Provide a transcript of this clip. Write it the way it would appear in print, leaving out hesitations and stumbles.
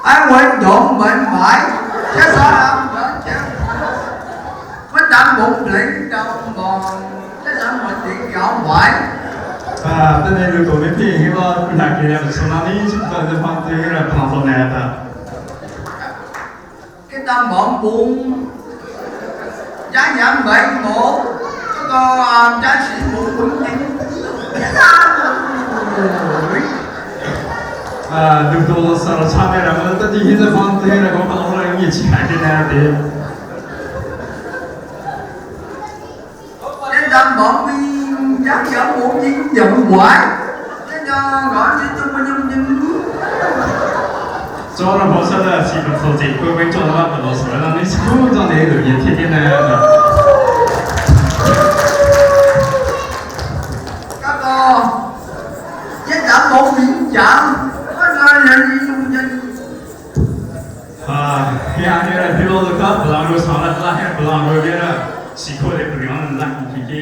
Ai quên đụng bệnh bại chứ sao làm đó chứ mới đâm bụng lĩnh trong bòn chứ sao mà chuyện gạo ngoại 但係你講啲片嘅話，佢係其實從哪裡出發就放對啦，放放嚟啦。cái tâm bọn buồn giá giảm bệnh một có trái sĩ bụng bụng chính đừng có sợ là cha mẹ là mà tất nhiên là phong thế là có phong là những chuyện cái này thì cái tâm bọn mi dám giảm bụng chính giọng hoài cái cho gọi đi chung với nhân cho nó bỏ ra là chỉ có thôi thì quay quay cho nó bắt đầu rồi là những thứ trong này được những cái này là các con với cả một miệng chạm có nơi là gì không nhân cái anh ấy là pilot được không? Belong rồi sao là hay belong rồi biết là chỉ có để bring on lại cái